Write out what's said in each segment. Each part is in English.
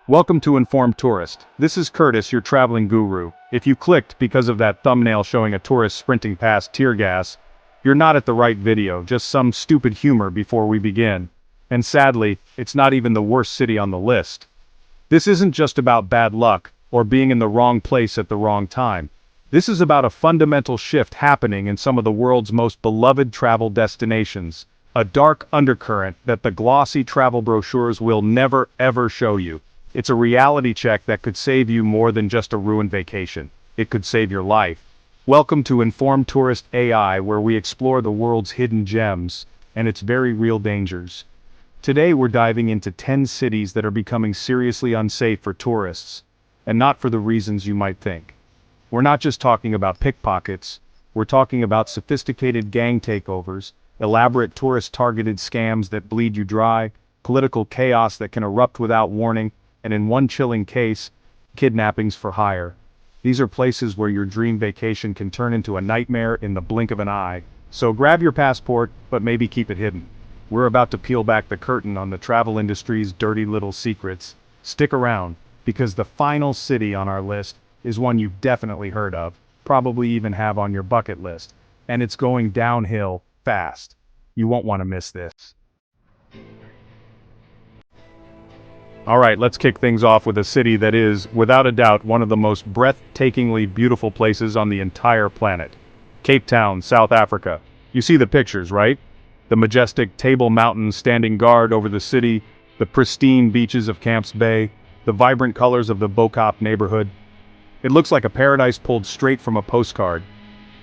Welcome to Informed Tourist. This is Curtis, your traveling guru. If you clicked because of that thumbnail showing a tourist sprinting past tear gas, you're not at the right video, just some stupid humor before we begin. And sadly, it's not even the worst city on the list. This isn't just about bad luck, or being in the wrong place at the wrong time. This is about a fundamental shift happening in some of the world's most beloved travel destinations. A dark undercurrent that the glossy travel brochures will never ever show you. It's a reality check that could save you more than just a ruined vacation. It could save your life. Welcome to Informed Tourist AI, where we explore the world's hidden gems and its very real dangers. Today we're diving into 10 cities that are becoming seriously unsafe for tourists, and not for the reasons you might think. We're not just talking about pickpockets, we're talking about sophisticated gang takeovers, elaborate tourist-targeted scams that bleed you dry, political chaos that can erupt without warning, and in one chilling case, kidnappings for hire. These are places where your dream vacation can turn into a nightmare in the blink of an eye. So grab your passport, but maybe keep it hidden. We're about to peel back the curtain on the travel industry's dirty little secrets. Stick around, because the final city on our list is one you've definitely heard of, probably even have on your bucket list, and it's going downhill fast. You won't want to miss this. Alright, let's kick things off with a city that is, without a doubt, one of the most breathtakingly beautiful places on the entire planet. Cape Town, South Africa. You see the pictures, right? The majestic Table Mountain standing guard over the city, the pristine beaches of Camps Bay, the vibrant colors of the Bo-Kaap neighborhood. It looks like a paradise pulled straight from a postcard.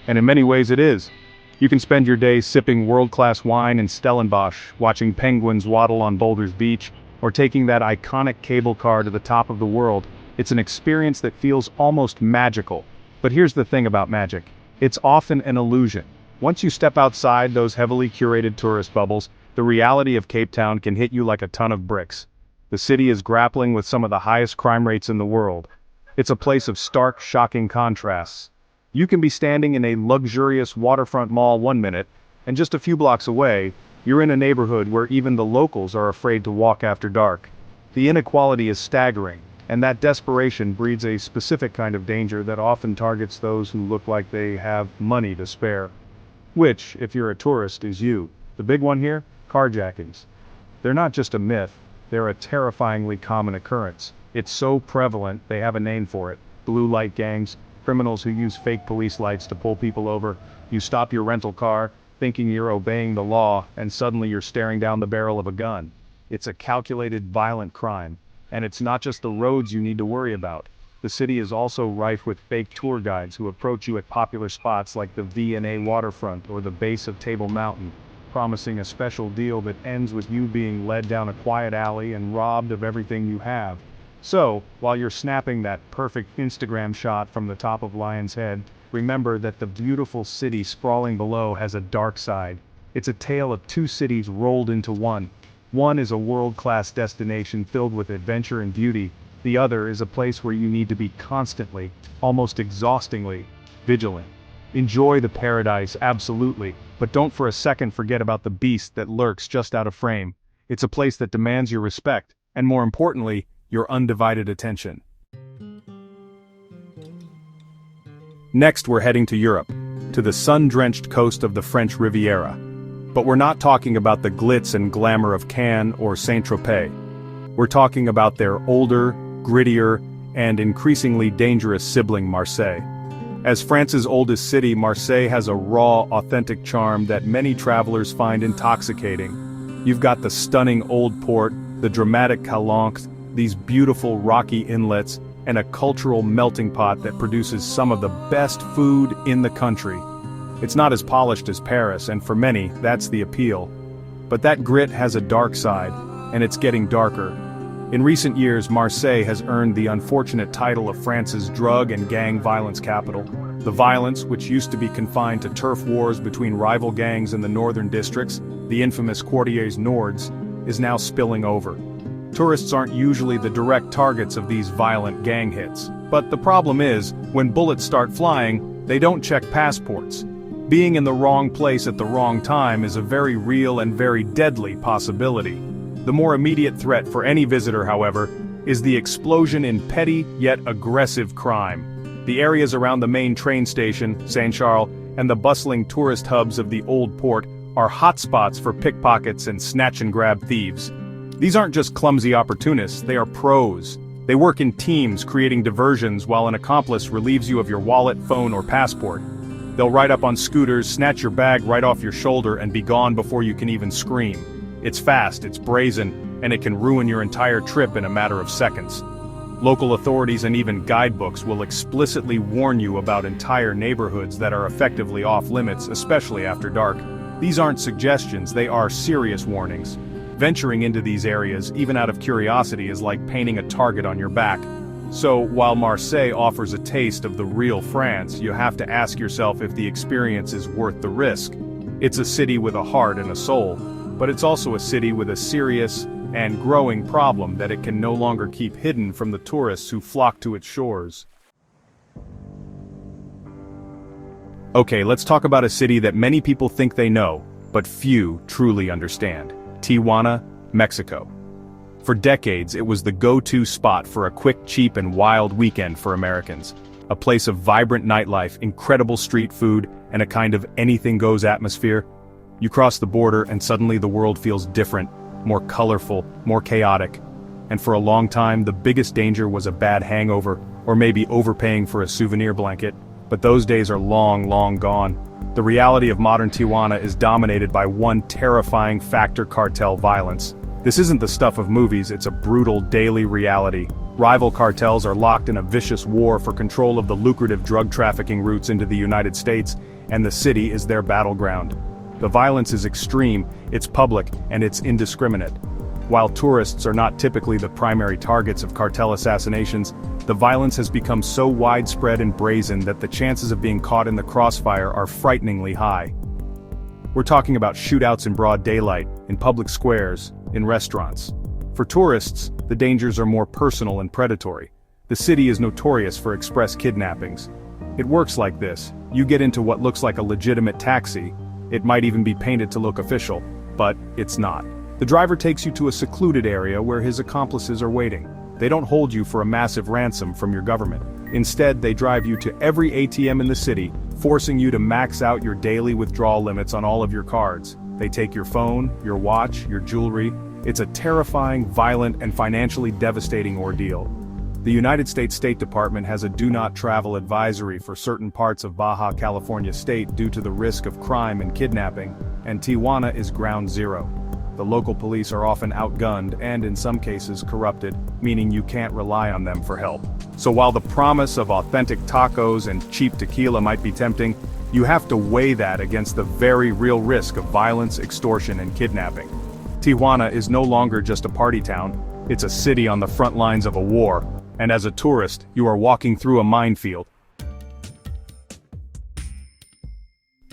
And in many ways it is. You can spend your day sipping world-class wine in Stellenbosch, watching penguins waddle on Boulder's Beach, or taking that iconic cable car to the top of the world. It's an experience that feels almost magical. But here's the thing about magic. It's often an illusion. Once you step outside those heavily curated tourist bubbles, the reality of Cape Town can hit you like a ton of bricks. The city is grappling with some of the highest crime rates in the world. It's a place of stark, shocking contrasts. You can be standing in a luxurious waterfront mall one minute, and just a few blocks away, you're in a neighborhood where even the locals are afraid to walk after dark. The inequality is staggering, and that desperation breeds a specific kind of danger that often targets those who look like they have money to spare. Which, if you're a tourist, is you. The big one here? Carjackings. They're not just a myth, they're a terrifyingly common occurrence. It's so prevalent, they have a name for it. Blue light gangs, criminals who use fake police lights to pull people over. You stop your rental car, thinking you're obeying the law, and suddenly you're staring down the barrel of a gun. It's a calculated, violent crime. And it's not just the roads you need to worry about. The city is also rife with fake tour guides who approach you at popular spots like the V&A waterfront or the base of Table Mountain, promising a special deal that ends with you being led down a quiet alley and robbed of everything you have. So, while you're snapping that perfect Instagram shot from the top of Lion's Head, remember that the beautiful city sprawling below has a dark side. It's a tale of two cities rolled into one. One is a world-class destination filled with adventure and beauty. The other is a place where you need to be constantly, almost exhaustingly, vigilant. Enjoy the paradise, absolutely, but don't for a second forget about the beast that lurks just out of frame. It's a place that demands your respect, and more importantly, your undivided attention. Next, we're heading to Europe, to the sun-drenched coast of the French Riviera. But we're not talking about the glitz and glamour of Cannes or Saint-Tropez. We're talking about their older, grittier, and increasingly dangerous sibling Marseille. As France's oldest city, Marseille has a raw, authentic charm that many travelers find intoxicating. You've got the stunning old port, the dramatic calanques, these beautiful rocky inlets, and a cultural melting pot that produces some of the best food in the country. It's not as polished as Paris, and for many, that's the appeal. But that grit has a dark side, and it's getting darker. In recent years, Marseille has earned the unfortunate title of France's drug and gang violence capital. The violence, which used to be confined to turf wars between rival gangs in the northern districts, the infamous Quartiers Nords, is now spilling over. Tourists aren't usually the direct targets of these violent gang hits. But the problem is, when bullets start flying, they don't check passports. Being in the wrong place at the wrong time is a very real and very deadly possibility. The more immediate threat for any visitor, however, is the explosion in petty yet aggressive crime. The areas around the main train station, Saint-Charles, and the bustling tourist hubs of the Old Port are hotspots for pickpockets and snatch-and-grab thieves. These aren't just clumsy opportunists, they are pros. They work in teams, creating diversions while an accomplice relieves you of your wallet, phone, or passport. They'll ride up on scooters, snatch your bag right off your shoulder, and be gone before you can even scream. It's fast, it's brazen, and it can ruin your entire trip in a matter of seconds. Local authorities and even guidebooks will explicitly warn you about entire neighborhoods that are effectively off-limits, especially after dark. These aren't suggestions, they are serious warnings. Venturing into these areas, even out of curiosity, is like painting a target on your back. So, while Marseille offers a taste of the real France, you have to ask yourself if the experience is worth the risk. It's a city with a heart and a soul, but it's also a city with a serious and growing problem that it can no longer keep hidden from the tourists who flock to its shores. Okay, let's talk about a city that many people think they know, but few truly understand. Tijuana, Mexico. For decades, it was the go-to spot for a quick, cheap, and wild weekend for Americans. A place of vibrant nightlife, incredible street food, and a kind of anything-goes atmosphere. You cross the border and suddenly the world feels different, more colorful, more chaotic. And for a long time, the biggest danger was a bad hangover, or maybe overpaying for a souvenir blanket. But those days are long, long gone. The reality of modern Tijuana is dominated by one terrifying factor: cartel violence. This isn't the stuff of movies, it's a brutal daily reality. Rival cartels are locked in a vicious war for control of the lucrative drug trafficking routes into the United States, and the city is their battleground. The violence is extreme, it's public, and it's indiscriminate. While tourists are not typically the primary targets of cartel assassinations, the violence has become so widespread and brazen that the chances of being caught in the crossfire are frighteningly high. We're talking about shootouts in broad daylight, in public squares, in restaurants. For tourists, the dangers are more personal and predatory. The city is notorious for express kidnappings. It works like this: you get into what looks like a legitimate taxi. It might even be painted to look official, but it's not. The driver takes you to a secluded area where his accomplices are waiting. They don't hold you for a massive ransom from your government. Instead, they drive you to every ATM in the city, forcing you to max out your daily withdrawal limits on all of your cards. They take your phone, your watch, your jewelry. It's a terrifying, violent, and financially devastating ordeal. The United States State Department has a do not travel advisory for certain parts of Baja California state due to the risk of crime and kidnapping, and Tijuana is ground zero. The local police are often outgunned and in some cases corrupted, meaning you can't rely on them for help. So while the promise of authentic tacos and cheap tequila might be tempting, you have to weigh that against the very real risk of violence, extortion, and kidnapping. Tijuana is no longer just a party town, it's a city on the front lines of a war, and as a tourist, you are walking through a minefield.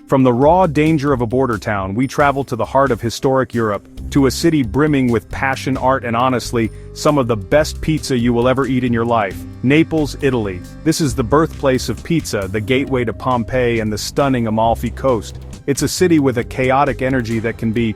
From the raw danger of a border town, we travel to the heart of historic Europe, to a city brimming with passion, art, and honestly, some of the best pizza you will ever eat in your life. Naples, Italy. This is the birthplace of pizza, the gateway to Pompeii and the stunning Amalfi Coast. It's a city with a chaotic energy that can be,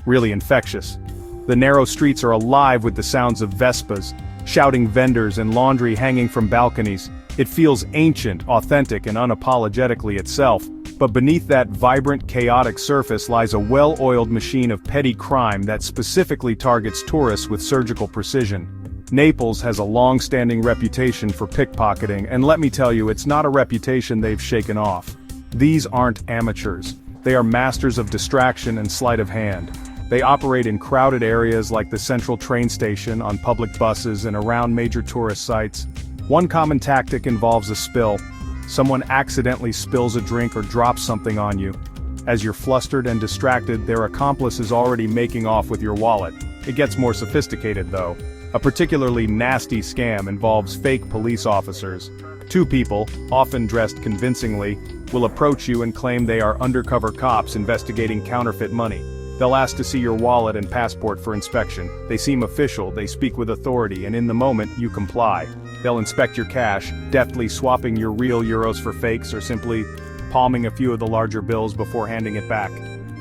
really infectious. The narrow streets are alive with the sounds of Vespas, shouting vendors and laundry hanging from balconies. It feels ancient, authentic, and unapologetically itself. But beneath that vibrant, chaotic surface lies a well-oiled machine of petty crime that specifically targets tourists with surgical precision. Naples has a long-standing reputation for pickpocketing, and let me tell you, it's not a reputation they've shaken off. These aren't amateurs. They are masters of distraction and sleight of hand. They operate in crowded areas like the central train station, on public buses, and around major tourist sites. One common tactic involves a spill. Someone accidentally spills a drink or drops something on you. As you're flustered and distracted, their accomplice is already making off with your wallet. It gets more sophisticated though. A particularly nasty scam involves fake police officers. Two people, often dressed convincingly, will approach you and claim they are undercover cops investigating counterfeit money. They'll ask to see your wallet and passport for inspection. They seem official, they speak with authority, and in the moment, you comply. They'll inspect your cash, deftly swapping your real euros for fakes or simply palming a few of the larger bills before handing it back.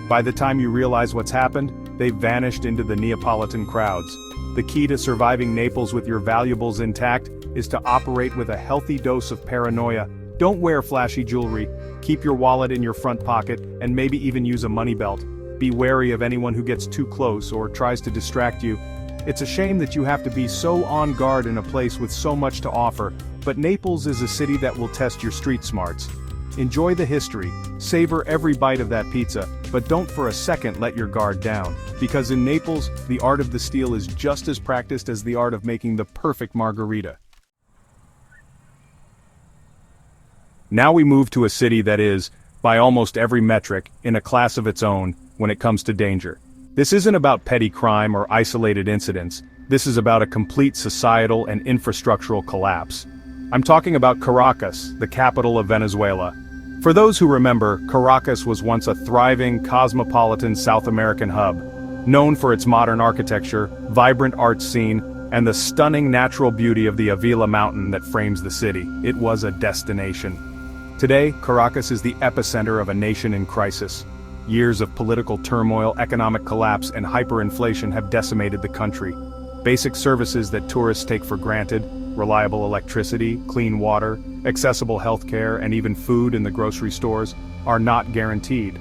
By the time you realize what's happened, they've vanished into the Neapolitan crowds. The key to surviving Naples with your valuables intact is to operate with a healthy dose of paranoia. Don't wear flashy jewelry, keep your wallet in your front pocket, and maybe even use a money belt. Be wary of anyone who gets too close or tries to distract you. It's a shame that you have to be so on guard in a place with so much to offer, but Naples is a city that will test your street smarts. Enjoy the history, savor every bite of that pizza, but don't for a second let your guard down, because in Naples, the art of the steal is just as practiced as the art of making the perfect margarita. Now we move to a city that is, by almost every metric, in a class of its own when it comes to danger. This isn't about petty crime or isolated incidents, this is about a complete societal and infrastructural collapse. I'm talking about Caracas, the capital of Venezuela. For those who remember, Caracas was once a thriving, cosmopolitan South American hub, known for its modern architecture, vibrant art scene, and the stunning natural beauty of the Avila mountain that frames the city. It was a destination. Today, Caracas is the epicenter of a nation in crisis. Years of political turmoil, economic collapse, and hyperinflation have decimated the country. Basic services that tourists take for granted, reliable electricity, clean water, accessible healthcare, and even food in the grocery stores, are not guaranteed.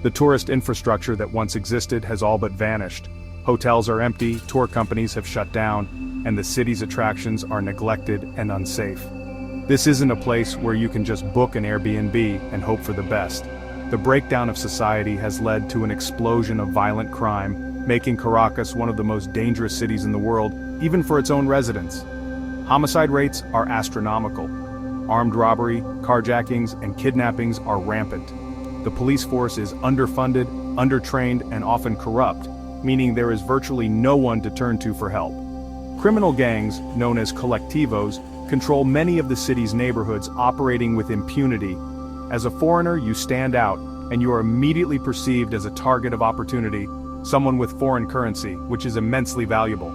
The tourist infrastructure that once existed has all but vanished. Hotels are empty, tour companies have shut down, and the city's attractions are neglected and unsafe. This isn't a place where you can just book an Airbnb and hope for the best. The breakdown of society has led to an explosion of violent crime, making Caracas one of the most dangerous cities in the world, even for its own residents. Homicide rates are astronomical. Armed robbery, carjackings, and kidnappings are rampant. The police force is underfunded, undertrained, and often corrupt, meaning there is virtually no one to turn to for help. Criminal gangs, known as colectivos, control many of the city's neighborhoods, operating with impunity. As a foreigner, you stand out, and you are immediately perceived as a target of opportunity, someone with foreign currency, which is immensely valuable.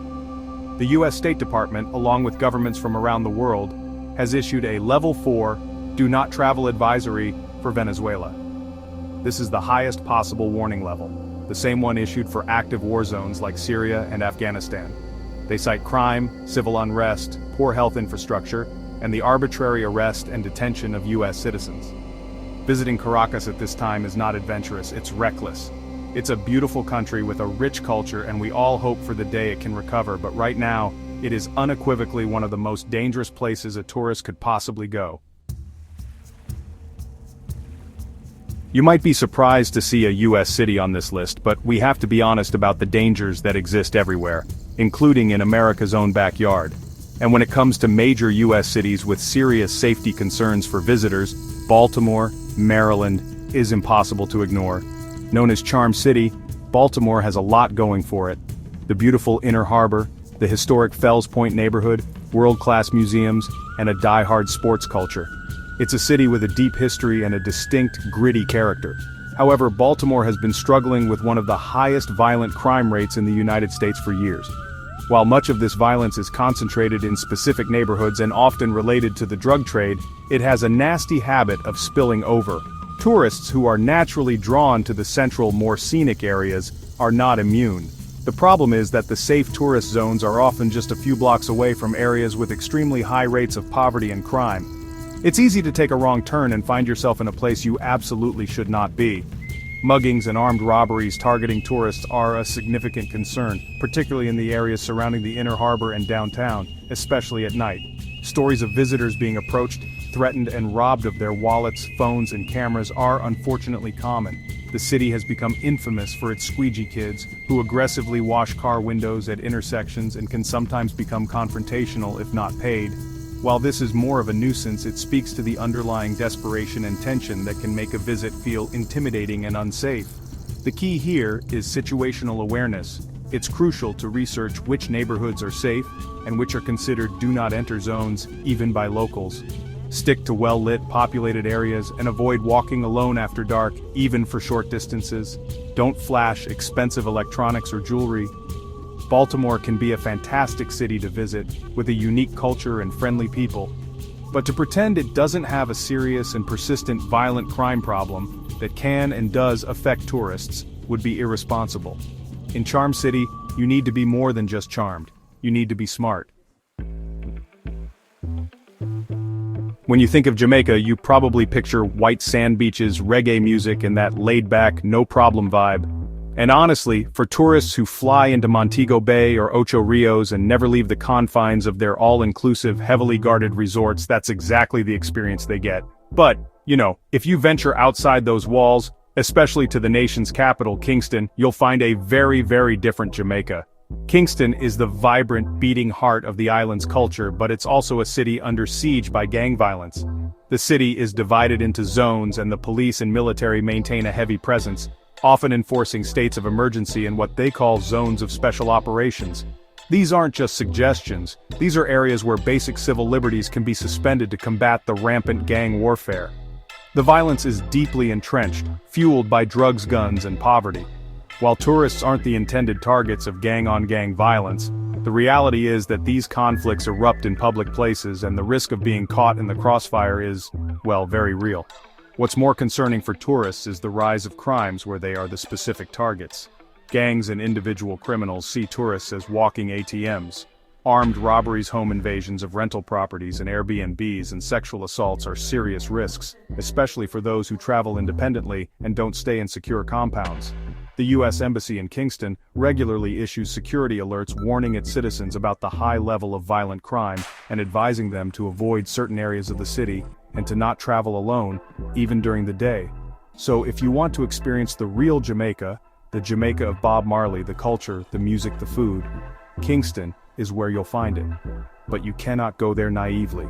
The U.S. State Department, along with governments from around the world, has issued a Level 4 Do Not Travel Advisory for Venezuela. This is the highest possible warning level, the same one issued for active war zones like Syria and Afghanistan. They cite crime, civil unrest, poor health infrastructure, and the arbitrary arrest and detention of U.S. citizens. Visiting Caracas at this time is not adventurous, it's reckless. It's a beautiful country with a rich culture, and we all hope for the day it can recover, but right now, it is unequivocally one of the most dangerous places a tourist could possibly go. You might be surprised to see a U.S. city on this list, but we have to be honest about the dangers that exist everywhere, including in America's own backyard. And when it comes to major U.S. cities with serious safety concerns for visitors, Baltimore, Maryland, is impossible to ignore. Known as Charm City, Baltimore has a lot going for it. The beautiful Inner Harbor, the historic Fells Point neighborhood, world-class museums, and a die-hard sports culture. It's a city with a deep history and a distinct, gritty character. However, Baltimore has been struggling with one of the highest violent crime rates in the United States for years. While much of this violence is concentrated in specific neighborhoods and often related to the drug trade, it has a nasty habit of spilling over. Tourists who are naturally drawn to the central, more scenic areas are not immune. The problem is that the safe tourist zones are often just a few blocks away from areas with extremely high rates of poverty and crime. It's easy to take a wrong turn and find yourself in a place you absolutely should not be. Muggings and armed robberies targeting tourists are a significant concern, particularly in the areas surrounding the Inner Harbor and downtown, especially at night. Stories of visitors being approached, threatened, and robbed of their wallets, phones, and cameras are unfortunately common. The city has become infamous for its squeegee kids, who aggressively wash car windows at intersections and can sometimes become confrontational if not paid. While this is more of a nuisance, it speaks to the underlying desperation and tension that can make a visit feel intimidating and unsafe. The key here is situational awareness. It's crucial to research which neighborhoods are safe and which are considered do-not-enter zones, even by locals. Stick to well-lit, populated areas and avoid walking alone after dark, even for short distances. Don't flash expensive electronics or jewelry. Baltimore can be a fantastic city to visit, with a unique culture and friendly people. But to pretend it doesn't have a serious and persistent violent crime problem that can and does affect tourists would be irresponsible. In Charm City, you need to be more than just charmed. You need to be smart. When you think of Jamaica, you probably picture white sand beaches, reggae music, and that laid-back, no-problem vibe. And honestly, for tourists who fly into Montego Bay or Ocho Rios and never leave the confines of their all-inclusive, heavily guarded resorts, that's exactly the experience they get. But, if you venture outside those walls, especially to the nation's capital, Kingston, you'll find a very, very different Jamaica. Kingston is the vibrant, beating heart of the island's culture, but it's also a city under siege by gang violence. The city is divided into zones, and the police and military maintain a heavy presence, often enforcing states of emergency and what they call zones of special operations. These aren't just suggestions, these are areas where basic civil liberties can be suspended to combat the rampant gang warfare. The violence is deeply entrenched, fueled by drugs, guns, and poverty. While tourists aren't the intended targets of gang-on-gang violence, the reality is that these conflicts erupt in public places and the risk of being caught in the crossfire is, well, very real. What's more concerning for tourists is the rise of crimes where they are the specific targets. Gangs and individual criminals see tourists as walking ATMs. Armed robberies, home invasions of rental properties and Airbnbs, and sexual assaults are serious risks, especially for those who travel independently and don't stay in secure compounds. The U.S. Embassy in Kingston regularly issues security alerts warning its citizens about the high level of violent crime and advising them to avoid certain areas of the city and to not travel alone, even during the day. So if you want to experience the real Jamaica, the Jamaica of Bob Marley, the culture, the music, the food, Kingston is where you'll find it. But you cannot go there naively.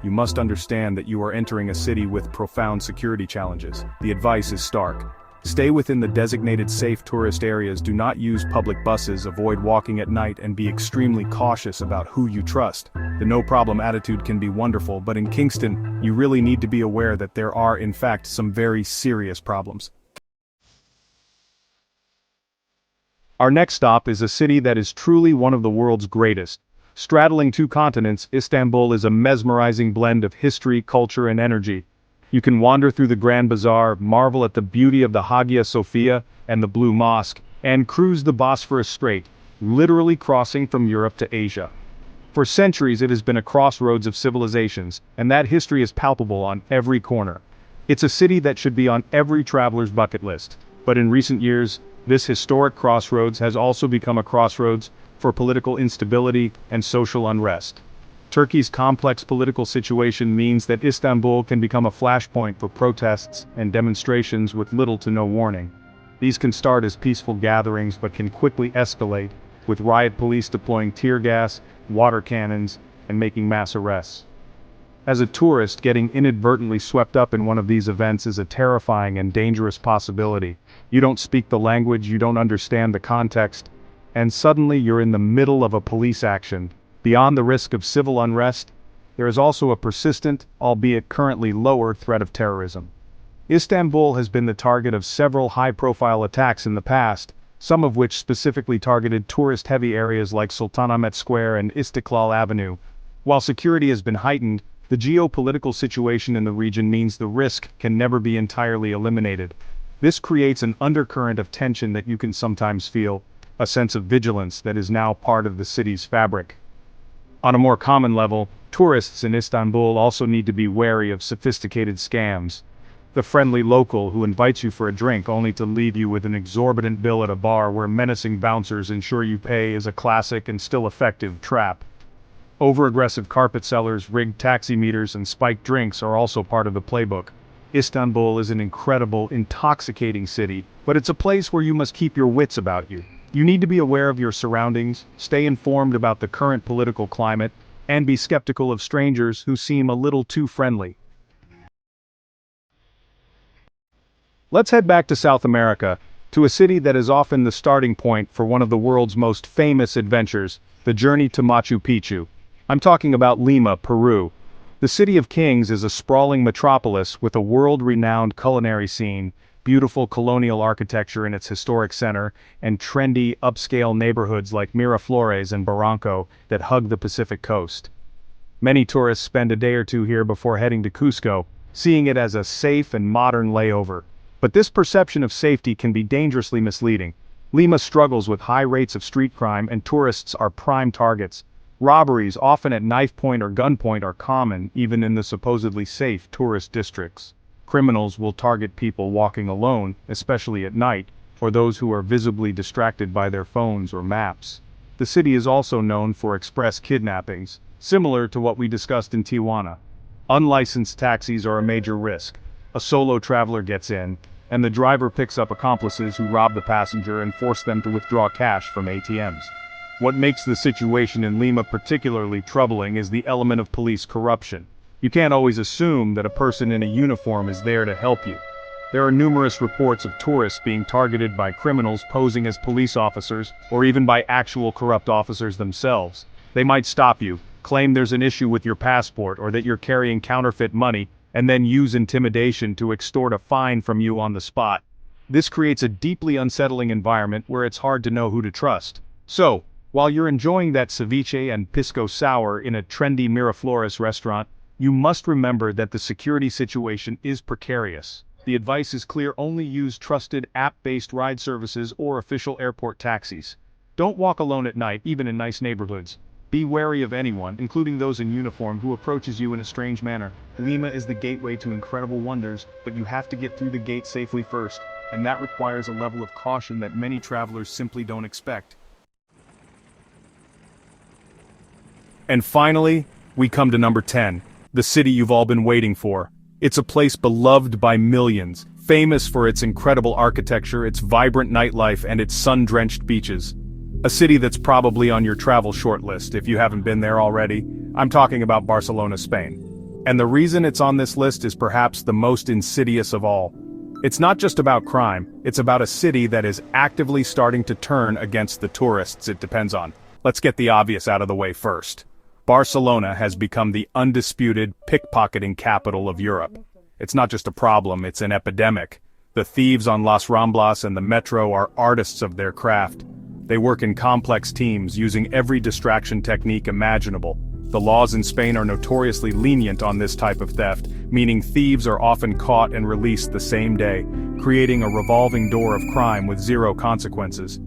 You must understand that you are entering a city with profound security challenges. The advice is stark. Stay within the designated safe tourist areas, do not use public buses, avoid walking at night, and be extremely cautious about who you trust. The no-problem attitude can be wonderful, but in Kingston, you really need to be aware that there are, in fact, some very serious problems. Our next stop is a city that is truly one of the world's greatest. Straddling two continents, Istanbul is a mesmerizing blend of history, culture, and energy. You can wander through the Grand Bazaar, marvel at the beauty of the Hagia Sophia and the Blue Mosque, and cruise the Bosphorus Strait, literally crossing from Europe to Asia. For centuries it has been a crossroads of civilizations, and that history is palpable on every corner. It's a city that should be on every traveler's bucket list. But in recent years, this historic crossroads has also become a crossroads for political instability and social unrest. Turkey's complex political situation means that Istanbul can become a flashpoint for protests and demonstrations with little to no warning. These can start as peaceful gatherings but can quickly escalate, with riot police deploying tear gas, water cannons, and making mass arrests. As a tourist, getting inadvertently swept up in one of these events is a terrifying and dangerous possibility. You don't speak the language, you don't understand the context, and suddenly you're in the middle of a police action. Beyond the risk of civil unrest, there is also a persistent, albeit currently lower, threat of terrorism. Istanbul has been the target of several high-profile attacks in the past, some of which specifically targeted tourist-heavy areas like Sultanahmet Square and Istiklal Avenue. While security has been heightened, the geopolitical situation in the region means the risk can never be entirely eliminated. This creates an undercurrent of tension that you can sometimes feel, a sense of vigilance that is now part of the city's fabric. On a more common level, tourists in Istanbul also need to be wary of sophisticated scams. The friendly local who invites you for a drink only to leave you with an exorbitant bill at a bar where menacing bouncers ensure you pay is a classic and still effective trap. Over-aggressive carpet sellers, rigged taxi meters, and spiked drinks are also part of the playbook. Istanbul is an incredible, intoxicating city, but it's a place where you must keep your wits about you. You need to be aware of your surroundings, stay informed about the current political climate, and be skeptical of strangers who seem a little too friendly. Let's head back to South America, to a city that is often the starting point for one of the world's most famous adventures, the journey to Machu Picchu. I'm talking about Lima, Peru. The City of Kings is a sprawling metropolis with a world-renowned culinary scene, beautiful colonial architecture in its historic center, and trendy, upscale neighborhoods like Miraflores and Barranco that hug the Pacific coast. Many tourists spend a day or two here before heading to Cusco, seeing it as a safe and modern layover. But this perception of safety can be dangerously misleading. Lima struggles with high rates of street crime and tourists are prime targets. Robberies, often at knife point or gunpoint, are common, even in the supposedly safe tourist districts. Criminals will target people walking alone, especially at night, or those who are visibly distracted by their phones or maps. The city is also known for express kidnappings, similar to what we discussed in Tijuana. Unlicensed taxis are a major risk. A solo traveler gets in, and the driver picks up accomplices who rob the passenger and force them to withdraw cash from ATMs. What makes the situation in Lima particularly troubling is the element of police corruption. You can't always assume that a person in a uniform is there to help you. There are numerous reports of tourists being targeted by criminals posing as police officers, or even by actual corrupt officers themselves. They might stop you, claim there's an issue with your passport or that you're carrying counterfeit money, and then use intimidation to extort a fine from you on the spot. This creates a deeply unsettling environment where it's hard to know who to trust. So, while you're enjoying that ceviche and pisco sour in a trendy Miraflores restaurant, you must remember that the security situation is precarious. The advice is clear: only use trusted app-based ride services or official airport taxis. Don't walk alone at night, even in nice neighborhoods. Be wary of anyone, including those in uniform, who approaches you in a strange manner. Lima is the gateway to incredible wonders, but you have to get through the gate safely first, and that requires a level of caution that many travelers simply don't expect. And finally, we come to number 10, the city you've all been waiting for. It's a place beloved by millions, famous for its incredible architecture, its vibrant nightlife, and its sun-drenched beaches. A city that's probably on your travel shortlist if you haven't been there already. I'm talking about Barcelona, Spain. And the reason it's on this list is perhaps the most insidious of all. It's not just about crime, it's about a city that is actively starting to turn against the tourists it depends on. Let's get the obvious out of the way first. Barcelona has become the undisputed pickpocketing capital of Europe. It's not just a problem, it's an epidemic. The thieves on Las Ramblas and the metro are artists of their craft. They work in complex teams, using every distraction technique imaginable. The laws in Spain are notoriously lenient on this type of theft, meaning thieves are often caught and released the same day, creating a revolving door of crime with zero consequences.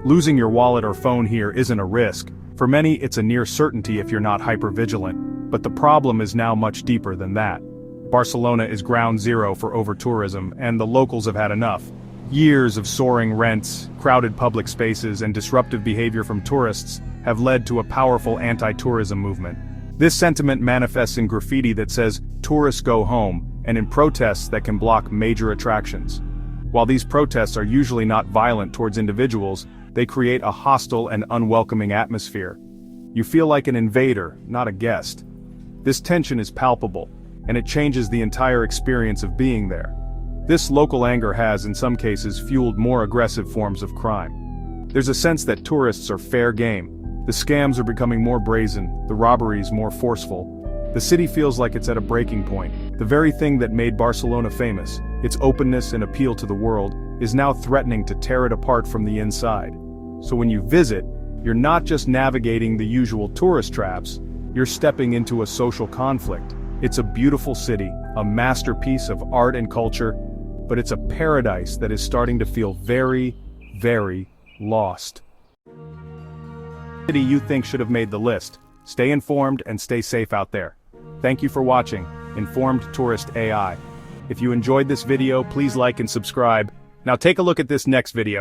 Losing your wallet or phone here isn't a risk. For many, it's a near certainty if you're not hyper-vigilant. But the problem is now much deeper than that. Barcelona is ground zero for over-tourism, and the locals have had enough. Years of soaring rents, crowded public spaces, and disruptive behavior from tourists have led to a powerful anti-tourism movement. This sentiment manifests in graffiti that says, "Tourists go home," and in protests that can block major attractions. While these protests are usually not violent towards individuals, they create a hostile and unwelcoming atmosphere. You feel like an invader, not a guest. This tension is palpable, and it changes the entire experience of being there. This local anger has, in some cases, fueled more aggressive forms of crime. There's a sense that tourists are fair game. The scams are becoming more brazen, the robberies more forceful. The city feels like it's at a breaking point. The very thing that made Barcelona famous, its openness and appeal to the world, is now threatening to tear it apart from the inside. So when you visit, you're not just navigating the usual tourist traps, you're stepping into a social conflict. It's a beautiful city, a masterpiece of art and culture, but it's a paradise that is starting to feel very, very lost. City you think should have made the list. Stay informed and stay safe out there. Thank you for watching Informed Tourist AI. If you enjoyed this video, please like and subscribe. Now take a look at this next video.